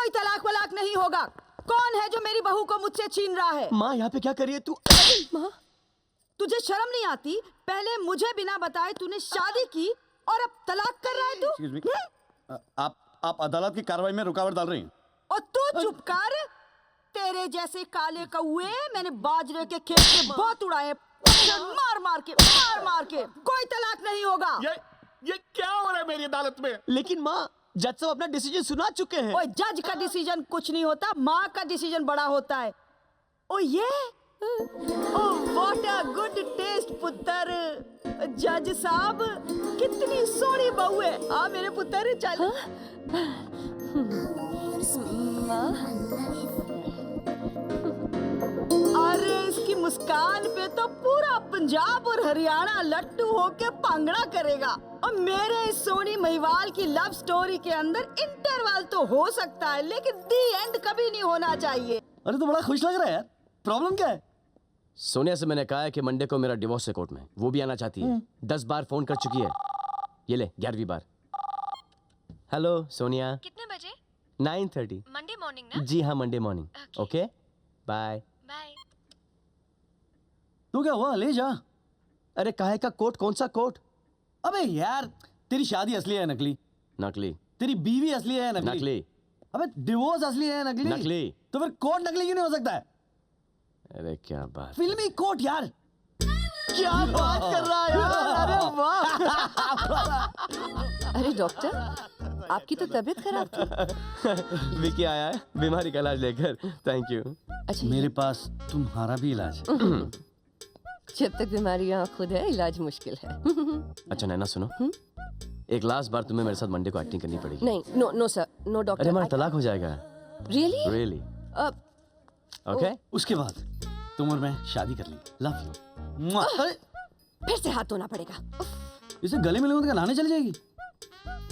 कोई तलाक वलाक नहीं होगा। कौन है जो मेरी बहू को मुझसे छीन रहा है? माँ यहाँ पे क्या कर रही है तू? माँ, तुझे शर्म नहीं आती? पहले मुझे बिना बताए तूने शादी की और अब तलाक कर रहा है तू? Excuse me? आप अदालत की कार्रवाई में रुकावट डाल रही हैं। और तू चुप कर। तेरे जैसे काले कौए मैंने बाजरे के खेत में बहुत उड़ाए, मार मार के। कोई तलाक नहीं होगा। ये क्या हो रहा है मेरी अदालत में? लेकिन माँ, जज साहब अपना डिसीजन सुना चुके हैं। ओए, जज का डिसीजन कुछ नहीं होता, माँ का डिसीजन बड़ा होता है। ओ ये, oh what a good taste पुत्र। जज साहब, कितनी सोहनी बहू है। आ मेरे पुत्र, चल। अरे इसकी मुस्कान पे तो पूरा पंजाब और हरियाणा लट्टू होके भांगड़ा करेगा। और मेरे इस सोनी महिवाल की लव स्टोरी के अंदर इंटरवल तो हो सकता है, लेकिन दी एंड कभी नहीं होना चाहिए। अरे तो बड़ा खुश लग रहा है यार। प्रॉब्लम क्या है? सोनिया से मैंने कहा है कि मंडे को मेरा डिवोर्स है कोर्ट में। वो भी आना चाहती है। 10 बार फोन कर चुकी है। ये ले 11वीं बार। हेलो सोनिया। कितने बजे? 9:30। मंडे मॉर्निंग ना? जी हाँ, Monday morning. Okay bye. Bye. तो क्या हुआ, ले जा। अरे काहे का कोर्ट? कौन सा कोर्ट? अबे यार, तेरी शादी असली है नकली? नकली। तेरी बीवी असली है नकली? नकली। अबे डिवोर्स असली है नकली? नकली। तो फिर कोर्ट नकली क्यों नहीं हो सकता है? अरे क्या बात। फिल्मी कोर्ट यार। क्या बात कर रहा है यार? अरे वाह। अरे डॉक्टर, आपकी तो तबीयत खराब थी। विकी आया है बीमारी का इलाज लेकर। Thank you. अच्छा, मेरे पास तुम्हारा भी इलाज है। जब तक बीमारी यहाँ खुद है, इलाज मुश्किल है। अच्छा नैना सुनो, एक लास्ट बार तुम्हें मेरे साथ मंडे को एक्टिंग करनी पड़ेगी। नहीं, नो नो सर, नो अरे डॉक्टर। हमारा तलाक हो जाएगा। रियली? रियली? ओके। उसके बाद तुम और मैं शादी कर लेंगे। Love you. अरे फिर से हाथ धोना पड़ेगा। इसे गले में लगूंगा तो नहाने चली जाएगी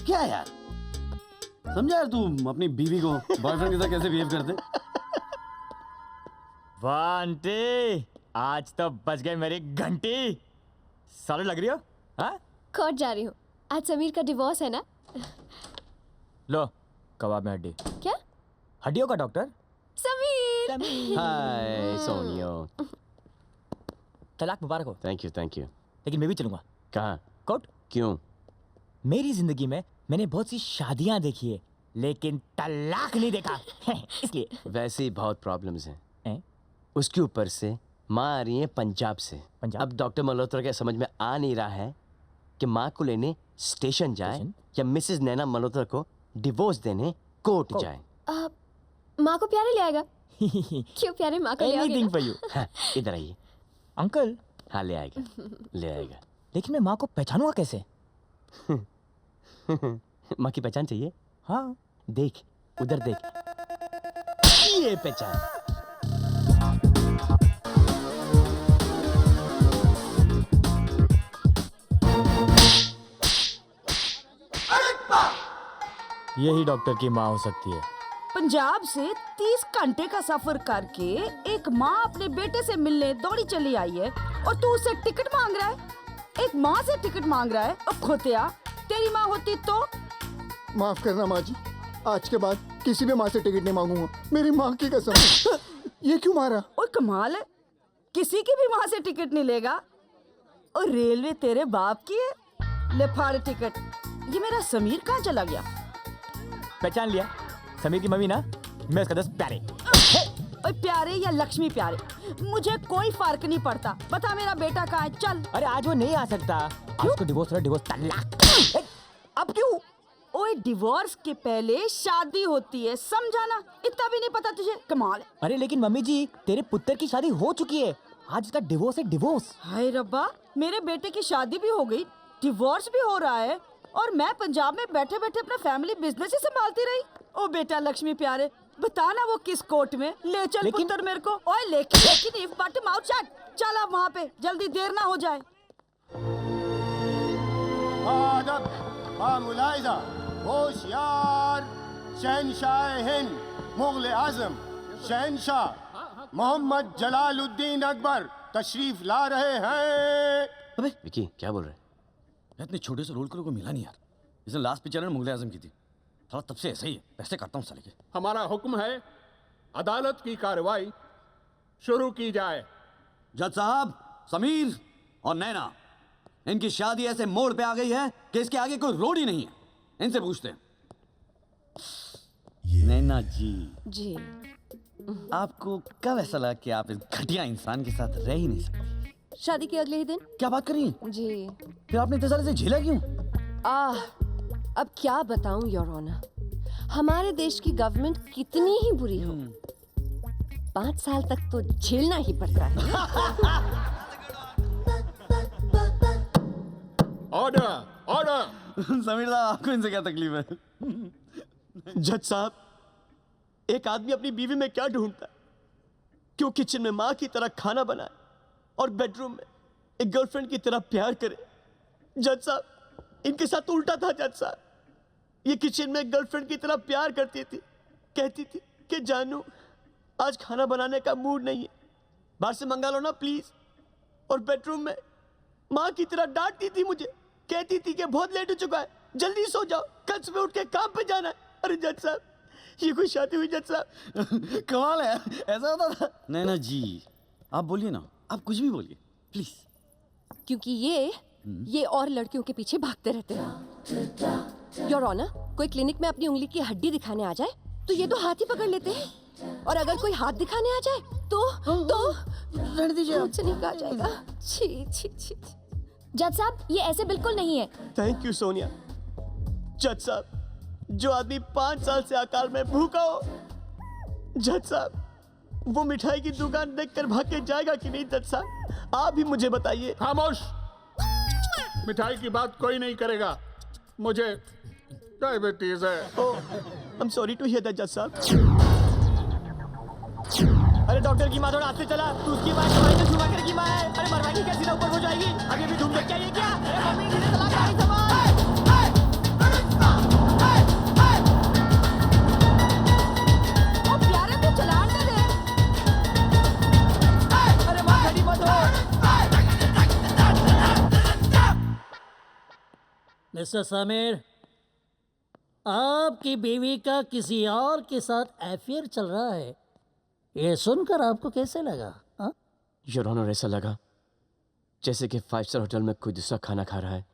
क्या यार? समझा यार तू अपनी बीवी को बॉयफ्रेंड के साथ कैसे बिहेव करते? वाह आंटी, आज तो बज गई मेरी घंटी। सॉलिड लग रही हो। हाँ, कोर्ट जा रही हूँ। आज समीर का डिवोर्स है ना? लो कबाब में हड्डी। क्या? हड्डियों का डॉक्टर? समीर। हाय सोनियो। तलाक मुबारक हो। Thank you. लेकिन मैं भी चलूंगा। कहाँ? कोर्ट? क्यों? मेरी जिंदगी में मैंने बहुत सी शादियां देखी है, लेकिन तलाक नहीं देखा। इसलिए। वैसे ही बहुत प्रॉब्लम्स हैं। हैं? उसके ऊपर से माँ आ रही है पंजाब से। पंजाब? अब डॉक्टर मल्होत्रा के समझ में आ नहीं रहा है कि माँ को लेने स्टेशन जाए स्टेशन? या मिसेस नैना मल्होत्रा को डिवोर्स देने कोर्ट जाए। माँ को प्यारे ले आएगा। क्यों प्यारे माँ को ले आओगे एनीथिंग ना? For you. हाँ, इधर आइए। अंकल, हाँ ले आएगा। लेकिन मैं माँ को पहचानूंगा कैसे? माँ की पहचान चाहिए? हाँ। देख उधर देख, ये पहचान। यही डॉक्टर की माँ हो सकती है। पंजाब से 30 घंटे का सफर करके एक माँ अपने बेटे से मिलने दौड़ी चली आई है और तू उससे टिकट मांग रहा है। एक माँ से टिकट मांग रहा है। अब खोतिया, तेरी माँ होती तो? माफ करना माँ जी, आज के बाद किसी भी माँ से टिकट नहीं मांगूंगा, मेरी माँ की कसम। ये क्यों मारा? और कमाल है, किसी की भी माँ से टिकट नहीं लेगा। और रेलवे तेरे बाप की है। ले फाड़ टिकट। ये मेरा समीर कहाँ चला गया? पहचान लिया, समीर की मम्मी ना। मैं उसका 10 प्यारे। और प्यारे या लक्ष्मी प्यारे, मुझे कोई फर्क नहीं पड़ता। बता मेरा बेटा कहाँ है? चल। अरे आज वो नहीं आ सकता। आज उसको डिवोर्स तलाक। अब क्यों? ओए, डिवोर्स के पहले शादी होती है, समझा ना? इतना भी नहीं पता तुझे? कमाल है। अरे लेकिन मम्मी जी, तेरे पुत्र की शादी हो चुकी है। आज इसका डिवोर्स है, डिवोर्स। हाय रब्बा, मेरे बेटे की शादी भी हो गई, डिवोर्स भी हो रहा है, और मैं पंजाब में बैठे बैठे अपना फैमिली बिजनेस ही संभालती रही। ओ बेटा लक्ष्मी प्यारे, बता ना वो किस कोर्ट में? ले चल पुत्र मेरे को। ओए लेकिन इफ बट माउथ शट। चल अब वहाँ पे, जल्दी देर ना हो जाए। आदब, मुलाहिजा, होशियार, शहनशाह हिंद, मुगल आजम, शहनशाह मोहम्मद जलालुद्दीन अकबर तशरीफ ला रहे हैं। अबे विकी क्या बोल रहे? इतने छोटे से रोल को मिला नहीं यार। इसने लास्ट पिक्चर में मुगल आजम की थी। थोड़ा तब से ऐसे ही है, ऐसे करता हूँ साले के। हमारा हुक्म है, अदालत की कार्रवाई शुरू की जाए। जज साहब, समीर और नैना, इनकी शादी ऐसे मोड़ पे आ गई है कि इसके आगे कोई रोड ही नहीं है। इनसे पूछते हैं। नैना जी, जी आपको कब ऐसा लगा कि आप इस घटिया इंसान के साथ रह ही नहीं सकती? शादी के अगले ही दिन। क्या बात कर रही हैं? जी फिर आपने इतने सारे से झेला क्यों? अब क्या बताऊं योर ऑनर, हमारे देश की गवर्नमेंट कितनी ही बुरी हो, 5 साल तक तो झेलना ही पड़ता है। Order, order. समीर साहब, आपको इनसे क्या तकलीफ है? जज साहब, एक आदमी अपनी बीवी में क्या ढूंढता है? क्यों किचन में माँ की तरह खाना बनाए और बेडरूम में एक गर्लफ्रेंड की तरह प्यार करे? जज साहब, इनके साथ तो उल्टा था। जज साहब, ये किचन में गर्लफ्रेंड की तरह प्यार करती थी, कहती थी कि जानू आज खाना बनाने का मूड नहीं है, बाहर से मंगा लो ना प्लीज। और बेडरूम में माँ की तरह डांटती थी मुझे, कहती थी कि बहुत लेट हो चुका है, जल्दी सो जाओ, कल सुबह उठ के काम पे जाना है। अरे जज साहब, ये कोई शादी हुई जज साहब? कमाल है, ऐसा होता था? नैना जी, आप बोलिए ना, आप कुछ भी बोलिए प्लीज। क्योंकि ये और लड़कियों के पीछे भागते रहते हैं। योर ऑनर, कोई क्लिनिक में अपनी उंगली की हड्डी दिखाने आ जाए तो ये तो हाथ ही पकड़ लेते हैं, और अगर कोई हाथ दिखाने आ जाए तो रहने दीजिए। मुझसे नहीं कहा जाएगा। छी छी छी। जज साहब, ये ऐसे बिल्कुल नहीं है। Thank you Sonia. जज साहब, जो आदमी 5 साल से अकाल में भूखा हो, जज साहब, वो मिठाई की दुकान देखकर भाग के जाएगा कि नहीं? जज साहब, आप ही मुझे बताइए। खामोश, मिठाई की बात कोई नहीं करेगा, मुझे डायबिटीज है। Oh, I am sorry to hear that जज साहब। अरे डॉक्टर की माँ तो रात से चला, तू उसकी माँ माइकल शूमाकर की माँ है। अरे मरवाएगी क्या? सीधा ऊपर हो जाएगी। अभी भी ढूंढ क्या ये क्या? अरे मम्मी, सीधे तलाक गाड़ी संभाल। ओ प्यारे, तू चलान दे दे। अरे माँ, गाड़ी मत हो। मिस्टर समीर, आपकी बीवी का किसी और के साथ अफेयर चल रहा है, ये सुनकर आपको कैसे लगा? हाँ? योर ऑनर, ऐसा लगा जैसे कि 5 स्टार होटल में कोई दूसरा खाना खा रहा है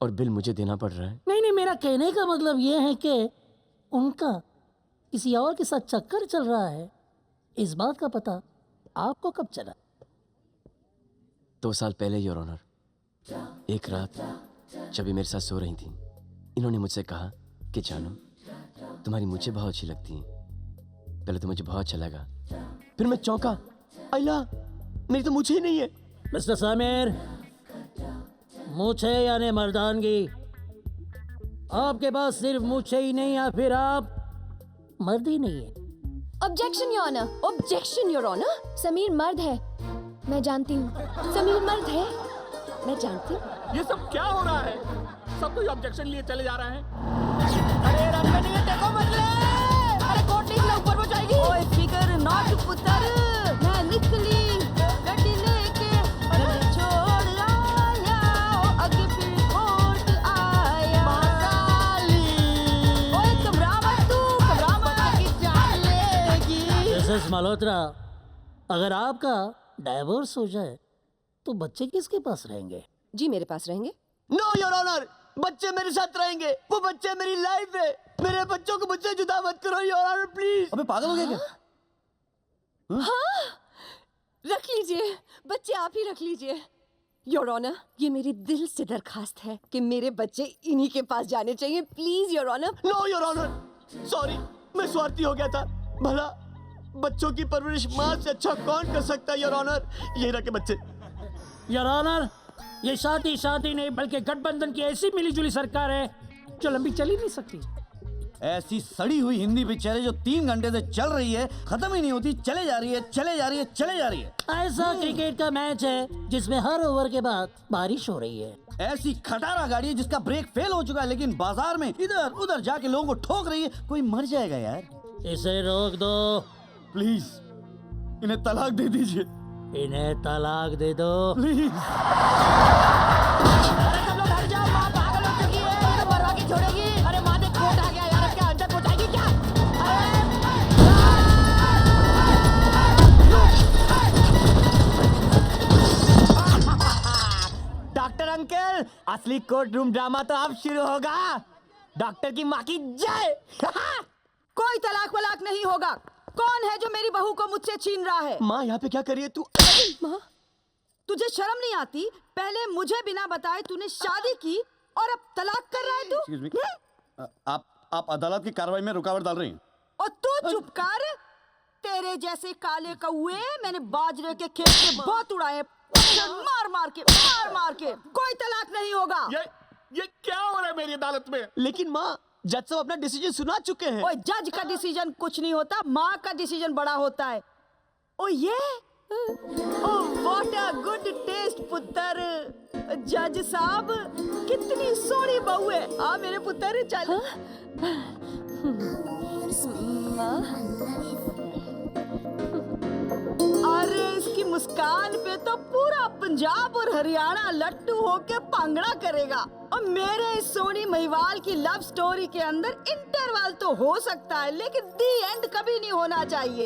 और बिल मुझे देना पड़ रहा है। नहीं, मेरा कहने का मतलब ये है कि उनका किसी और के साथ चक्कर चल रहा है। इस बात का पता आपको कब चला? 2 साल पहले योर ऑनर, एक रात जब ये मेरे साथ सो रही थी, इन्होंने मुझसे कहा कि जानू, तुम्हारी मुझे बहुत अच्छी लगती है। पहले तो मुझे बहुत अच्छा लगा, फिर मैं चौंका, अल्लाह, मेरी तो मुझे ही नहीं है। मिस्टर समीर, मूछे यानी मर्दानगी, आपके पास सिर्फ मूछे ही नहीं या फिर आप मर्द ही नहीं है। Objection your honour, objection your honour. Sameer मर्द है, मैं जानती हूँ। समीर मर्द है, मैं जानती हूँ। ये सब क्या हो रहा है? सब कोई ऑब्जेक्शन लिए चले जा रहे हैं। अरे रन में नहीं है, देखो बदले। अरे कोट निकला, ऊपर हो जाएगी। ओए फिकर नॉट पुत्र, मैं निकली गड्डी लेके, अरे छोड़ आया, आगे फिर कोर्ट आया। महाकाली, ओए घबरा मत तू, घबरा मत की जान लेगी। मिसेस मल्होत्रा, अगर आपका डाइवोर्स हो जाए तो बच्चे किसके पास रहेंगे? जी मेरे पास रहेंगे। नो योर ऑनर, बच्चे मेरे साथ रहेंगे। वो बच्चे मेरी लाइफ है। मेरे बच्चों को मुझसे जुदा मत करो योर ऑनर, प्लीज। अबे पागल हो गया क्या? रख लीजिए, बच्चे आप ही रख लीजिए। योर ऑनर, ये मेरी दिल से दरखास्त है कि मेरे बच्चे इन्हीं के पास जाने चाहिए। Please your honour. No your honour, sorry, मैं स्वार्थी हो गया था। भला बच्चों की परवरिश माँ से अच्छा कौन कर सकता है योर ऑनर? ये रखे बच्चे। योर ऑनर, ये शादी नहीं बल्कि गठबंधन की ऐसी मिलीजुली सरकार है जो लंबी चल ही नहीं सकती। ऐसी सड़ी हुई हिंदी पिक्चर है जो 3 घंटे से चल रही है, खत्म ही नहीं होती, चले जा रही है, चले जा रही है, चले जा रही है। ऐसा क्रिकेट का मैच है जिसमें हर ओवर के बाद बारिश हो रही है। ऐसी खटारा गाड़ी है जिसका ब्रेक फेल हो चुका है, लेकिन बाजार में इधर उधर जाके लोगों को ठोक रही है। कोई मर जाएगा यार। इसे रोक दो, प्लीज, इन्हें तलाक दे दीजिए। इन्हें तलाक दे दो प्लीज। अरे सब लोग हट जाओ, माँ पागल हो चुकी है, ये तो मरवा के छोड़ेगी। अरे माँ, देख कोर्ट आ गया यार, क्या अंदर असली कोर्ट रूम ड्रामा तो अब शुरू होगा। डॉक्टर की माँ की जय। कोई तलाक वलाक नहीं होगा। कौन है जो मेरी बहू को मुझसे छीन रहा है? माँ यहाँ पे क्या कर रही है तू? तुझे शर्म नहीं आती? पहले मुझे बिना बताए तूने शादी की और अब तलाक कर रहा है तू? Excuse me. आप अदालत की कार्रवाई में रुकावट डाल रही हैं। और तू चुप कर। तेरे जैसे काले कौए मैंने बाजरे के खेत में बहुत उड़ाए, मार मार के। कोई तलाक नहीं होगा। ये क्या हो रहा है मेरी अदालत में? लेकिन माँ, जज साहब अपना डिसीजन सुना चुके हैं। ओए, जज का डिसीजन कुछ नहीं होता, माँ का डिसीजन बड़ा होता है। ओ ये व्हाट अ गुड टेस्ट पुत्र। जज साहब, कितनी सोहनी बहू है। आ मेरे पुत्र, चल। अरे इसकी मुस्कान पे तो पूरा पंजाब और हरियाणा लट्टू होके भांगड़ा करेगा। और मेरे इस सोनी महिवाल की लव स्टोरी के अंदर इंटरवल तो हो सकता है, लेकिन दी एंड कभी नहीं होना चाहिए।